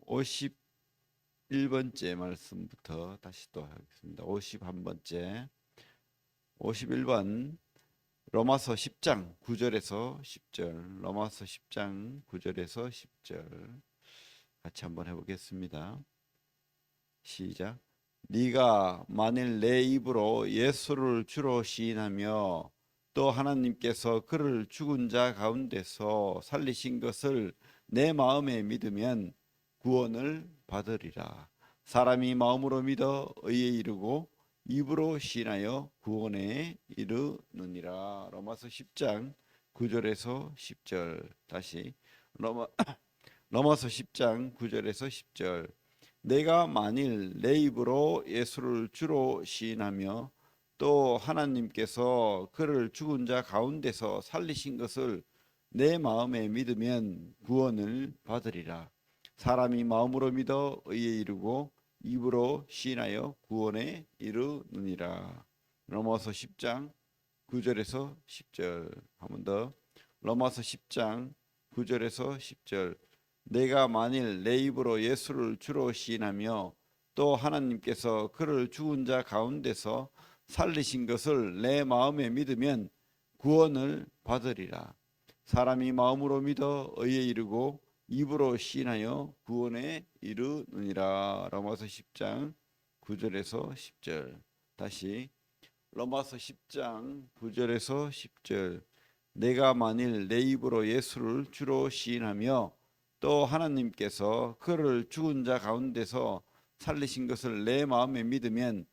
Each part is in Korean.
51번째 말씀부터 다시 또 하겠습니다. 51번째, 51번 로마서 10장 9절에서 10절, 로마서 10장 9절에서 10절 같이 한번 해보겠습니다. 시작. 네가 만일 내 입으로 예수를 주로 시인하며 또 하나님께서 그를 죽은 자 가운데서 살리신 것을 내 마음에 믿으면 구원을 받으리라. 사람이 마음으로 믿어 의에 이르고 입으로 시인하여 구원에 이르느니라. 로마서 10장 9절에서 10절 다시 로마서 10장 9절에서 10절. 내가 만일 내 입으로 예수를 주로 시인하며 또 하나님께서 그를 죽은 자 가운데서 살리신 것을 내 마음에 믿으면 구원을 받으리라. 사람이 마음으로 믿어 의에 이르고 입으로 시인하여 구원에 이르느니라. 로마서 10장 9절에서 10절. 한 번 더. 로마서 10장 9절에서 10절. 내가 만일 내 입으로 예수를 주로 시인하며 또 하나님께서 그를 죽은 자 가운데서 살리신 것을 내 마음에 믿으면 구원을 받으리라. 사람이 마음으로 믿어 의에 이르고 입으로 시인하여 구원에 이르느니라. 로마서 10장 9절에서 10절. 다시 로마서 10장 9절에서 10절. 내가 만일 내 입으로 예수를 주로 시인하며 또 하나님께서 그를 죽은 자 가운데서 살리신 것을 내 마음에 믿으면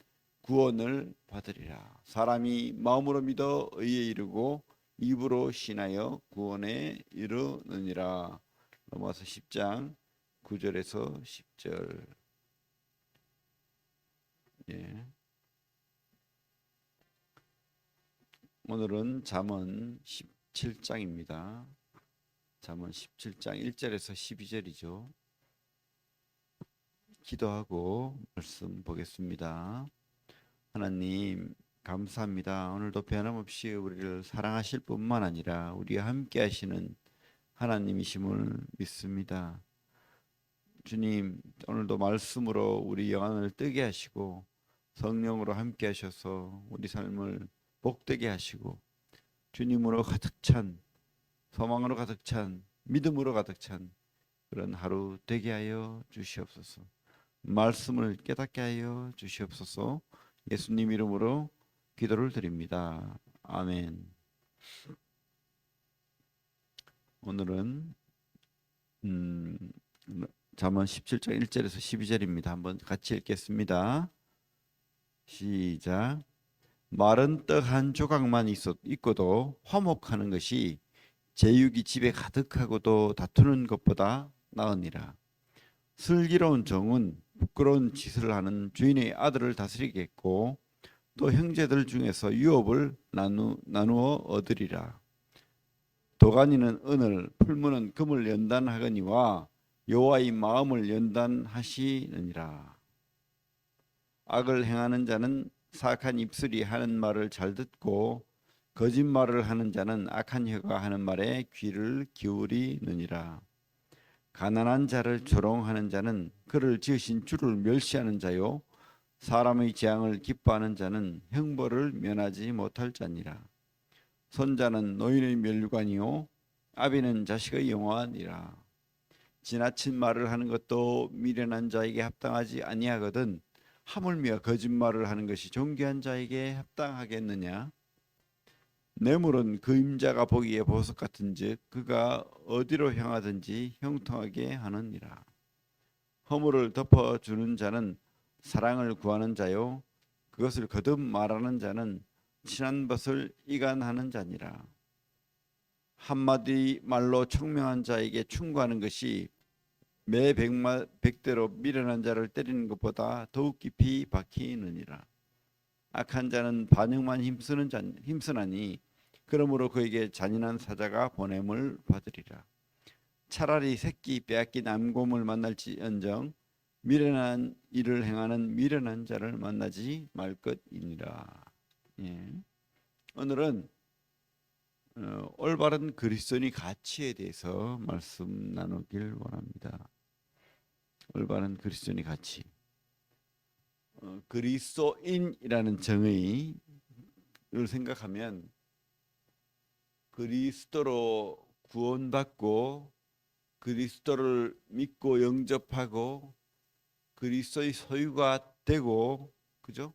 구원을 받으리라. 사람이 마음으로 믿어 의에 이르고 입으로 시인하여 구원에 이르느니라. 로마서 10장 9절에서 10절. 예. 오늘은 잠언 17장입니다. 잠언 17장 1절에서 12절이죠. 기도하고 말씀 보겠습니다. 하나님 감사합니다. 오늘도 변함없이 우리를 사랑하실 뿐만 아니라 우리와 함께 하시는 하나님이심을 믿습니다. 주님, 오늘도 말씀으로 우리 영안을 뜨게 하시고 성령으로 함께 하셔서 우리 삶을 복되게 하시고 주님으로 가득 찬, 소망으로 가득 찬, 믿음으로 가득 찬 그런 하루 되게 하여 주시옵소서. 말씀을 깨닫게 하여 주시옵소서. 예수님 이름으로 기도를 드립니다. 아멘. 오늘은 잠언 17장 1절에서 12절입니다. 한번 같이 읽겠습니다. 시작. 마른 떡 한 조각만 있고도 화목하는 것이 제육이 집에 가득하고도 다투는 것보다 나으니라. 슬기로운 정은 부끄러운 짓을 하는 주인의 아들을 다스리겠고 또 형제들 중에서 유업을 나누어 얻으리라. 도가니는 은을 풀무는 금을 연단하거니와 여호와의 마음을 연단하시느니라. 악을 행하는 자는 사악한 입술이 하는 말을 잘 듣고 거짓말을 하는 자는 악한 혀가 하는 말에 귀를 기울이느니라. 가난한 자를 조롱하는 자는 그를 지으신 주를 멸시하는 자요 사람의 재앙을 기뻐하는 자는 형벌을 면하지 못할 자니라. 손자는 노인의 멸관이요 아비는 자식의 영화니라. 지나친 말을 하는 것도 미련한 자에게 합당하지 아니하거든 하물며 거짓말을 하는 것이 존귀한 자에게 합당하겠느냐. 뇌물은 그임자가 보기에 보석 같은즉 그가 어디로 향하든지 형통하게 하느니라. 허물을 덮어주는 자는 사랑을 구하는 자요 그것을 거듭 말하는 자는 친한 것을 이간하는 자니라. 한마디 말로 총명한 자에게 충고하는 것이 매 백대로 미련한 자를 때리는 것보다 더욱 깊이 박히느니라. 악한 자는 반역만 힘쓰나니 그러므로 그에게 잔인한 사자가 보냄을 받으리라. 차라리 새끼 빼앗긴 암곰을 만날지언정 미련한 일을 행하는 미련한 자를 만나지 말 것이니라. 예. 오늘은 올바른 그리스도인의 가치에 대해서 말씀 나누길 원합니다. 올바른 그리스도인의 가치. 그리스도인이라는 정의를 생각하면 그리스도로 구원받고 그리스도를 믿고 영접하고 그리스도의 소유가 되고, 그죠?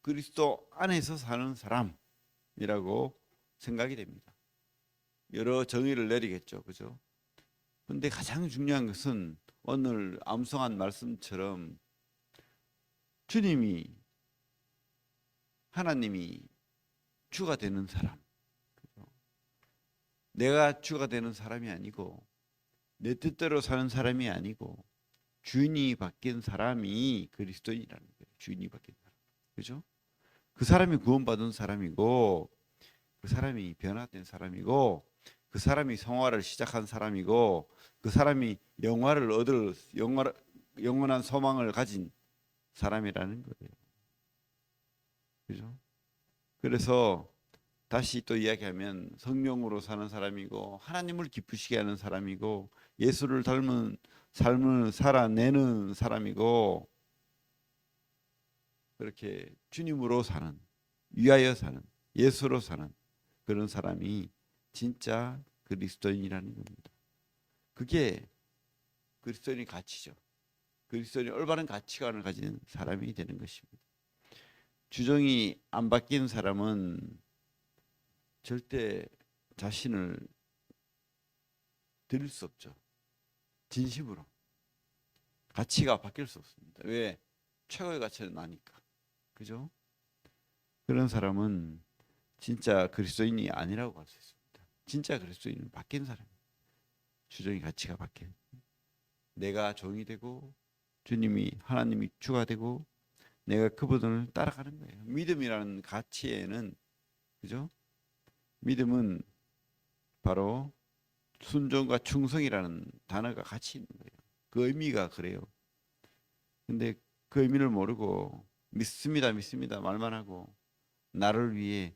그리스도 안에서 사는 사람이라고 생각이 됩니다. 여러 정의를 내리겠죠, 그죠? 근데 가장 중요한 것은 오늘 암송한 말씀처럼 주님이, 하나님이 주가 되는 사람, 내가 주가 되는 사람이 아니고 내 뜻대로 사는 사람이 아니고 주인이 바뀐 사람이 그리스도인이라는 거예요. 주인이 바뀐 사람, 그죠? 그 사람이 구원받은 사람이고, 그 사람이 변화된 사람이고, 그 사람이 성화를 시작한 사람이고, 그 사람이 영화를 얻을 영원한 소망을 가진 사람이라는 거예요. 그죠? 그래서 다시 또 이야기하면 성령으로 사는 사람이고 하나님을 기쁘시게 하는 사람이고 예수를 닮은 삶을 살아내는 사람이고, 그렇게 주님으로 사는, 위하여 사는, 예수로 사는 그런 사람이 진짜 그리스도인이라는 겁니다. 그게 그리스도인의 가치죠. 그리스도인이 올바른 가치관을 가진 사람이 되는 것입니다. 주정이 안 바뀐 사람은 절대 자신을 드릴 수 없죠. 진심으로. 가치가 바뀔 수 없습니다. 왜? 최고의 가치는 나니까. 그죠? 그런 사람은 진짜 그리스도인이 아니라고 할 수 있습니다. 진짜 그리스도인은 바뀐 사람이에요. 주정의 가치가 바뀐. 내가 종이 되고 주님이, 하나님이 주가 되고 내가 그분을 따라가는 거예요. 믿음이라는 가치에는, 그죠? 믿음은 바로 순종과 충성이라는 단어가 같이 있는 거예요. 그 의미가 그래요. 근데 그 의미를 모르고 믿습니다, 믿습니다 말만 하고 나를 위해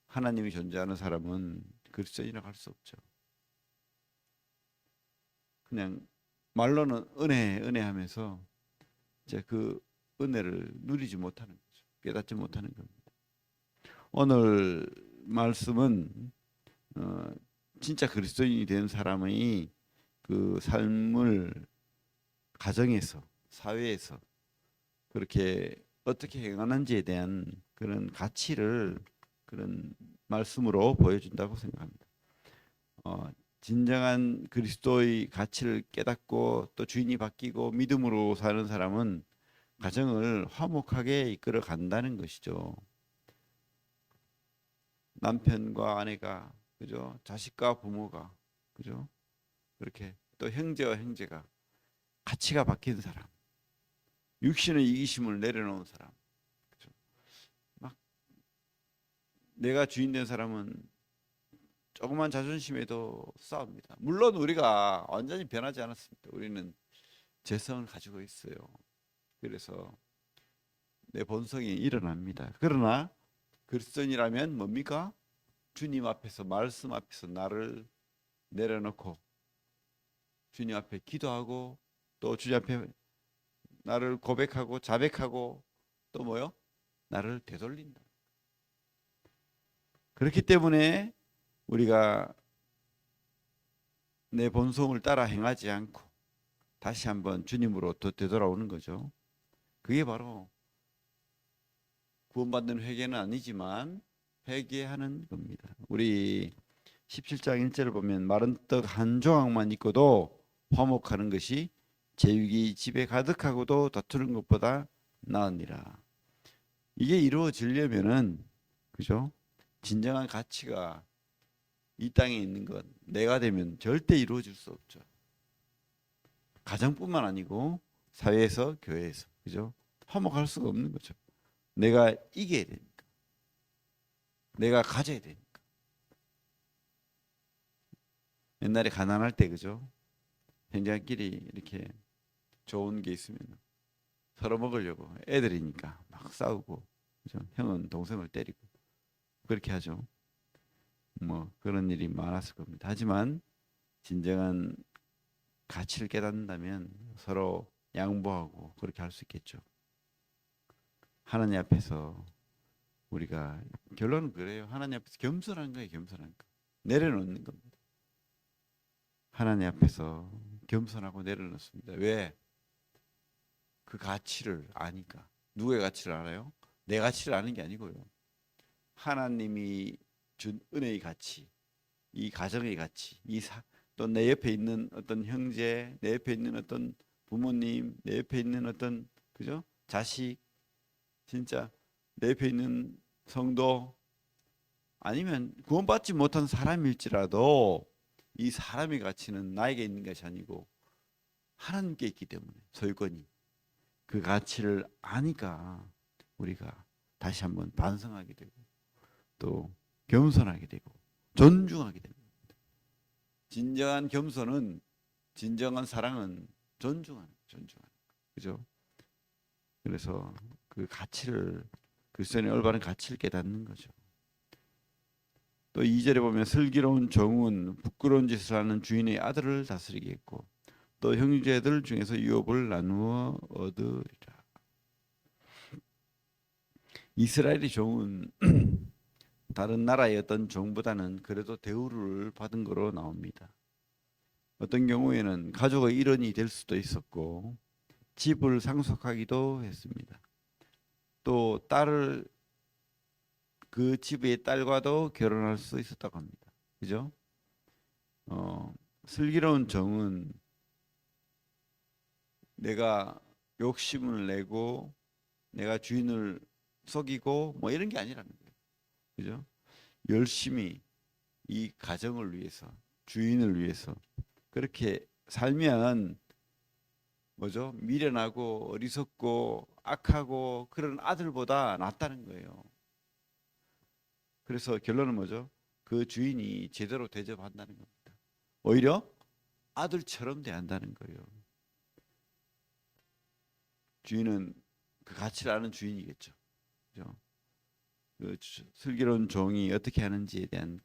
하나님이 존재하는 사람은 그리스도인이라고 할 수 없죠. 그냥 말로는 은혜, 은혜 하면서 이제 그 은혜를 누리지 못하는 거죠. 깨닫지 못하는 겁니다. 오늘 말씀은 진짜 그리스도인이 된 사람의 그 삶을 가정에서, 사회에서 그렇게 어떻게 행하는지에 대한 그런 가치를 그런 말씀으로 보여준다고 생각합니다. 진정한 그리스도의 가치를 깨닫고 또 주인이 바뀌고 믿음으로 사는 사람은 가정을 화목하게 이끌어 간다는 것이죠. 남편과 아내가, 그죠? 자식과 부모가, 그죠? 그렇게 또 형제와 형제가 가치가 바뀐 사람, 육신의 이기심을 내려놓은 사람, 그죠? 막 내가 주인 된 사람은 조그만 자존심에도 싸웁니다. 물론 우리가 완전히 변하지 않았습니다. 우리는 죄성을 가지고 있어요. 그래서 내 본성이 일어납니다. 그러나 그리스도인이라면 뭡니까? 주님 앞에서, 말씀 앞에서 나를 내려놓고 주님 앞에 기도하고 또 주님 앞에 나를 고백하고 자백하고 또 뭐요? 나를 되돌린다. 그렇기 때문에 우리가 내 본성을 따라 행하지 않고 다시 한번 주님으로 또 되돌아오는 거죠. 그게 바로 구원받는 회개는 아니지만 회개하는 겁니다. 우리 17장 1절을 보면 마른 떡 한 조각만 있고도 화목하는 것이 제육이 집에 가득하고도 다투는 것보다 나으니라. 이게 이루어지려면은, 그죠? 진정한 가치가 이 땅에 있는 것 내가 되면 절대 이루어질 수 없죠. 가정뿐만 아니고 사회에서, 교회에서, 그죠? 화목할 수가 없는 거죠. 내가 이겨야 되니까, 내가 가져야 되니까. 옛날에 가난할 때, 그죠? 형제끼리 이렇게 좋은 게 있으면 서로 먹으려고 애들이니까 막 싸우고, 그죠? 형은 동생을 때리고 그렇게 하죠. 뭐 그런 일이 많았을 겁니다. 하지만 진정한 가치를 깨닫는다면 서로 양보하고 그렇게 할 수 있겠죠. 하나님 앞에서 우리가 결론은 그래요. 하나님 앞에서 겸손한 거예요. 겸손한 거. 내려놓는 겁니다. 하나님 앞에서 겸손하고 내려놓습니다. 왜? 그 가치를 아니까. 누구의 가치를 알아요? 내 가치를 아는 게 아니고요. 하나님이 준 은혜의 가치, 이 가정의 가치, 또 내 옆에 있는 어떤 형제, 내 옆에 있는 어떤 부모님, 내 옆에 있는 어떤 그죠? 자식, 진짜 내 옆에 있는 성도 아니면 구원받지 못한 사람일지라도 이 사람의 가치는 나에게 있는 것이 아니고 하나님께 있기 때문에 소유권이 그 가치를 아니까 우리가 다시 한번 반성하게 되고 또 겸손하게 되고 존중하게 됩니다. 진정한 겸손은 진정한 사랑은 존중하는 그죠? 그래서 그 가치를 그리스도인의 올바른 가치를 깨닫는 거죠. 또 2절에 보면 슬기로운 종은 부끄러운 짓을 하는 주인의 아들을 다스리겠고 또 형제들 중에서 유업을 나누어 얻으리라. 이스라엘의 종은 다른 나라의 어떤 종보다는 그래도 대우를 받은 거로 나옵니다. 어떤 경우에는 가족의 일원이 될 수도 있었고 집을 상속하기도 했습니다. 또 딸을 그 집의 딸과도 결혼할 수 있었다고 합니다. 그죠? 슬기로운 정은 내가 욕심을 내고 내가 주인을 속이고 뭐 이런 게 아니라는 거예요. 그죠? 열심히 이 가정을 위해서 주인을 위해서 그렇게 살면 뭐죠? 미련하고 어리석고 악하고 그런 아들보다 낫다는 거예요. 그래서 결론은 뭐죠? 그 주인이 제대로 대접한다는 겁니다. 오히려 아들처럼 대한다는 거예요. 주인은 그 가치를 아는 주인이겠죠. 그죠? 그 슬기로운 종이 어떻게 하는지에 대한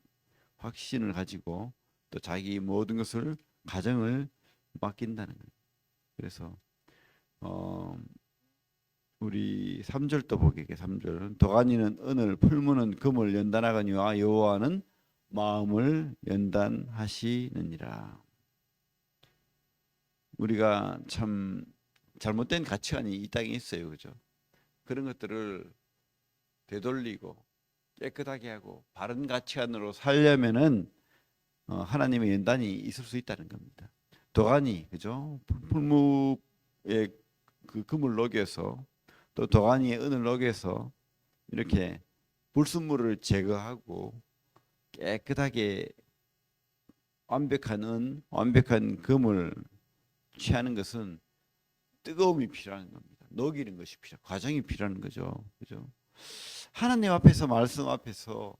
확신을 가지고 또 자기 모든 것을 가정을 맡긴다는 거예요. 그래서 우리 3절도 보게 3절 도가니는 은을 풀무는 금을 연단하거니와 여호와는 마음을 연단하시느니라. 우리가 참 잘못된 가치관이 이 땅에 있어요. 그죠? 그런 것들을 되돌리고 깨끗하게 하고 바른 가치관으로 살려면은 하나님의 연단이 있을 수 있다는 겁니다. 도가니 그죠? 풀무에 그 금을 녹여서 또 도가니에 은을 녹여서 이렇게 불순물을 제거하고 깨끗하게 완벽한 금을 취하는 것은 뜨거움이 필요한 겁니다. 녹이는 것이 과정이 필요한 거죠. 그죠? 하나님 앞에서 말씀 앞에서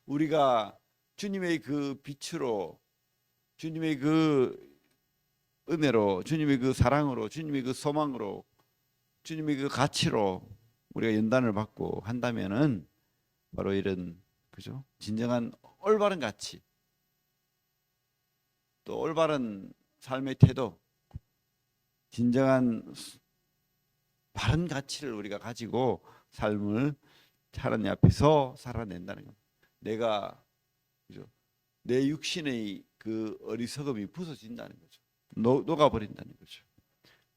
우리가 주님의 그 빛으로 주님의 그 은혜로 주님의 그 사랑으로 주님의 그 소망으로 주님의 그 가치로 우리가 연단을 받고 한다면은 바로 이런 그죠? 진정한 올바른 가치 또 올바른 삶의 태도 진정한 바른 가치를 우리가 가지고 삶을 하나님 앞에서 살아낸다는 겁니다. 내가 그죠? 내 육신의 그 어리석음이 부서진다는 거죠. 녹아버린다는 거죠.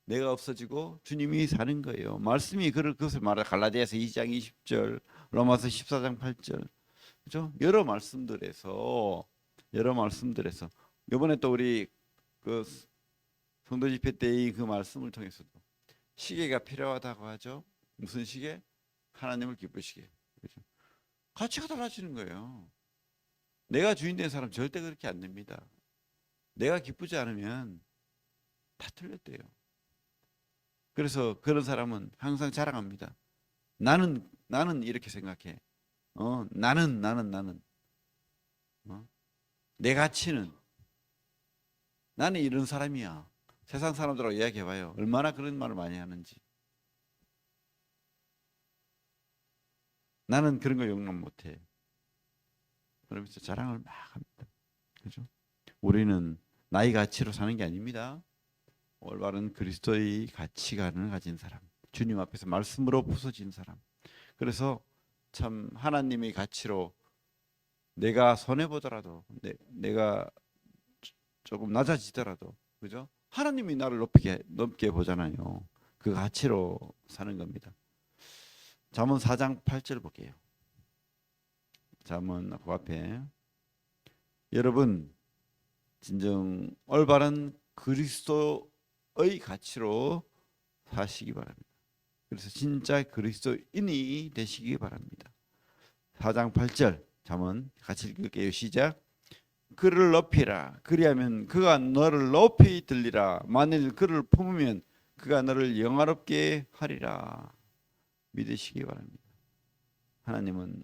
내가 없어지고 주님이 사는 거예요. 말씀이 그것을 말해 갈라디아서 2장 20절, 로마서 14장 8절, 그죠? 여러 말씀들에서 이번에 또 우리 그 성도 집회 때의 그 말씀을 통해서도 시계가 필요하다고 하죠. 무슨 시계? 하나님을 기쁘시게. 그죠? 가치가 달라지는 거예요. 내가 주인 된 사람 절대 그렇게 안 됩니다. 내가 기쁘지 않으면 다 틀렸대요. 그래서 그런 사람은 항상 자랑합니다. 나는 이렇게 생각해. 나는 내 가치는 나는 이런 사람이야. 세상 사람들하고 이야기해봐요. 얼마나 그런 말을 많이 하는지. 나는 그런 거 용납 못해. 그러면서 자랑을 막 합니다. 그죠? 우리는 나의 가치로 사는 게 아닙니다. 올바른 그리스도의 가치관을 가진 사람, 주님 앞에서 말씀으로 부서진 사람. 그래서 참 하나님의 가치로 내가 손해 보더라도 내가 조금 낮아지더라도, 그죠? 하나님이 나를 높게 보잖아요. 그 가치로 사는 겁니다. 잠언 4장 8절 볼게요. 잠언 그 앞에 여러분 진정 올바른 그리스도의 가치로 사시기 바랍니다. 그래서 진짜 그리스도인이 되시기 바랍니다. 4장 8절 잠언 같이 읽을게요. 시작. 그를 높이라. 그리하면 그가 너를 높이 들리라. 만일 그를 품으면 그가 너를 영화롭게 하리라. 믿으시기 바랍니다. 하나님은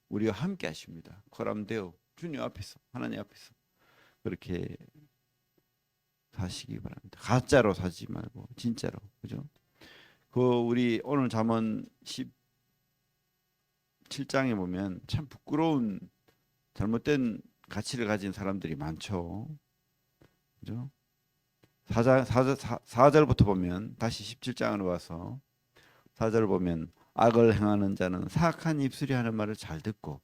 우리와 함께 하십니다. 코람데오 주님 앞에서, 하나님 앞에서 그렇게 사시기 바랍니다. 가짜로 사지 말고 진짜로, 그죠? 그 우리 오늘 잠언 17장에 보면 참 부끄러운 잘못된 가치를 가진 사람들이 많죠. 그죠? 4절부터 보면 다시 17장으로 와서 4절 보면 악을 행하는 자는 사악한 입술이 하는 말을 잘 듣고,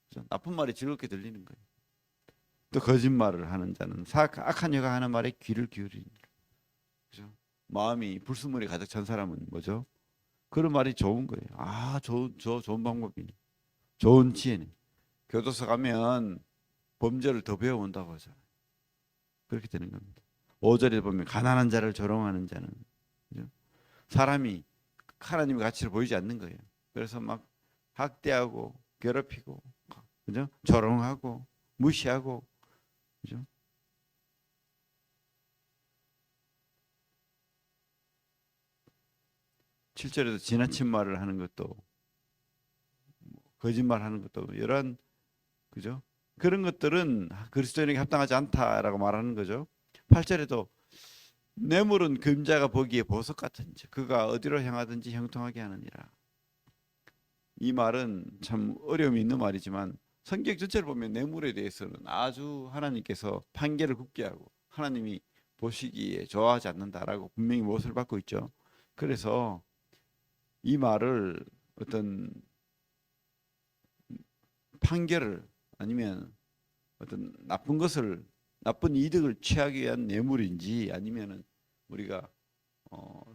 그죠? 나쁜 말이 즐겁게 들리는 거예요. 또 거짓말을 하는 자는 악한 여가 하는 말에 귀를 기울이는, 그죠? 마음이 불순물이 가득 찬 사람은 뭐죠? 그런 말이 좋은 거예요. 좋은 방법이네. 좋은 지혜네. 교도소 가면 범죄를 더 배워온다고 하잖아요. 그렇게 되는 겁니다. 5절에 보면 가난한 자를 조롱하는 자는, 그죠? 사람이 하나님의 가치를 보이지 않는 거예요. 그래서 막 학대하고 괴롭히고, 그죠? 조롱하고 무시하고, 그죠? 칠절에도 지나친 말을 하는 것도, 거짓말 하는 것도 이러한, 그죠? 그런 것들은 그리스도인에게 합당하지 않다라고 말하는 거죠. 8절에도 뇌물은 금자가 보기에 보석 같은지 그가 어디로 향하든지 형통하게 하느니라. 이 말은 참 어려움이 있는 말이지만 성경 전체를 보면 뇌물에 대해서는 아주 하나님께서 판결을 굳게 하고 하나님이 보시기에 좋아하지 않는다라고 분명히 못을 받고 있죠. 그래서 이 말을 어떤 판결을 아니면 어떤 나쁜 이득을 취하기 위한 뇌물인지 아니면은 우리가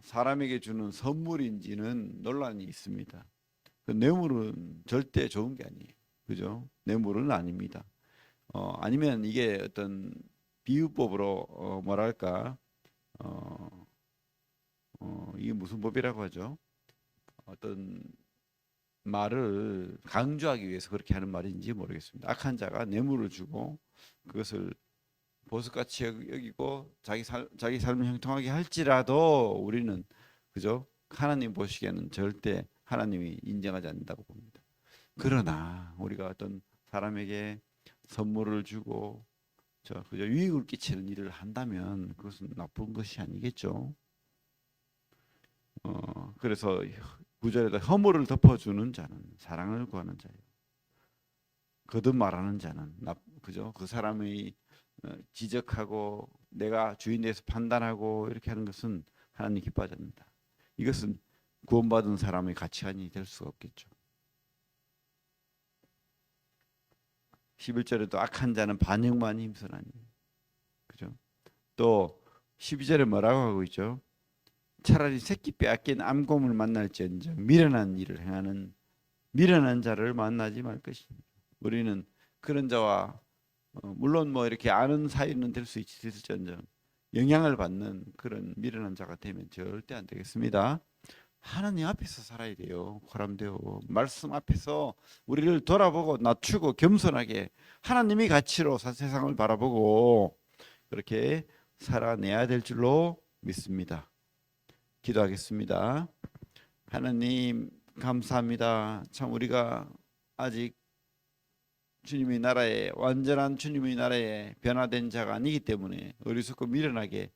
사람에게 주는 선물인지는 논란이 있습니다. 그 뇌물은 절대 좋은 게 아니에요. 그죠? 뇌물은 아닙니다. 아니면 이게 어떤 비유법으로 뭐랄까 이게 무슨 법이라고 하죠? 어떤 말을 강조하기 위해서 그렇게 하는 말인지 모르겠습니다. 악한 자가 뇌물을 주고 그것을 보석같이 여기고 자기 삶을 형통하게 할지라도 우리는, 그죠? 하나님 보시기에는 절대 하나님이 인정하지 않는다고 봅니다. 그러나 우리가 어떤 사람에게 선물을 주고 그죠? 유익을 끼치는 일을 한다면 그것은 나쁜 것이 아니겠죠. 그래서 구절에다 허물을 덮어주는 자는 사랑을 구하는 자예요. 거듭 말하는 자는 그죠? 그 사람의 지적하고 내가 주인에 대해서 판단하고 이렇게 하는 것은 하나님 기뻐하지 않는다. 이것은 구원받은 사람의 가치관이 될 수가 없겠죠. 11절에도 악한 자는 반역만 힘쓰나니, 그죠? 또 12절에 뭐라고 하고 있죠? 차라리 새끼 빼앗긴 암곰을 만날지언정 미련한 일을 행하는 미련한 자를 만나지 말 것입니다. 우리는 그런 자와 물론 뭐 이렇게 아는 사이는 될 수 있을지언정 영향을 받는 그런 미련한 자가 되면 절대 안 되겠습니다. 하나님 앞에서 살아야 돼요. 코람데오 말씀 앞에서 우리를 돌아보고 낮추고 겸손하게 하나님의 가치로 세상을 바라보고 그렇게 살아내야 될 줄로 믿습니다. 기도하겠습니다. 하나님 감사합니다. 참 우리가 아직 주님의 나라에 완전한 주님의 나라에 변화된 자가 아니기 때문에 어리석고 미련하게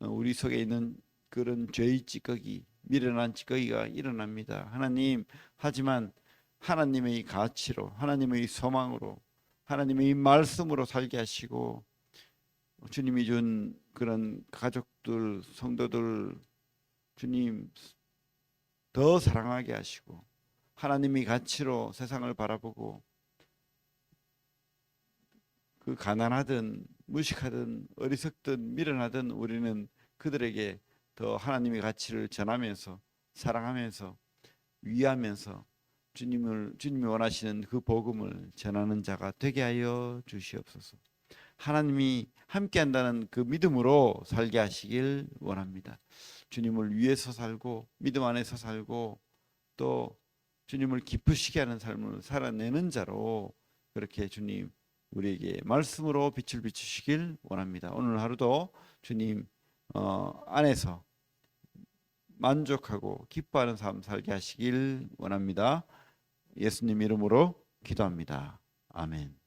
우리 속에 있는 그런 죄의 찌꺼기 미련한 찌꺼기가 일어납니다. 하나님 하지만 하나님의 가치로 하나님의 소망으로 하나님의 말씀으로 살게 하시고 주님이 준 그런 가족들, 성도들 주님 더 사랑하게 하시고 하나님이 가치로 세상을 바라보고 그 가난하든 무식하든 어리석든 미련하든 우리는 그들에게 더 하나님의 가치를 전하면서 사랑하면서 위하면서 주님이 원하시는 그 복음을 전하는 자가 되게 하여 주시옵소서. 하나님이 함께한다는 그 믿음으로 살게 하시길 원합니다. 주님을 위해서 살고 믿음 안에서 살고 또 주님을 기쁘시게 하는 삶을 살아내는 자로 그렇게 주님 우리에게 말씀으로 빛을 비추시길 원합니다. 오늘 하루도 주님 안에서 만족하고 기뻐하는 삶 살게 하시길 원합니다. 예수님 이름으로 기도합니다. 아멘.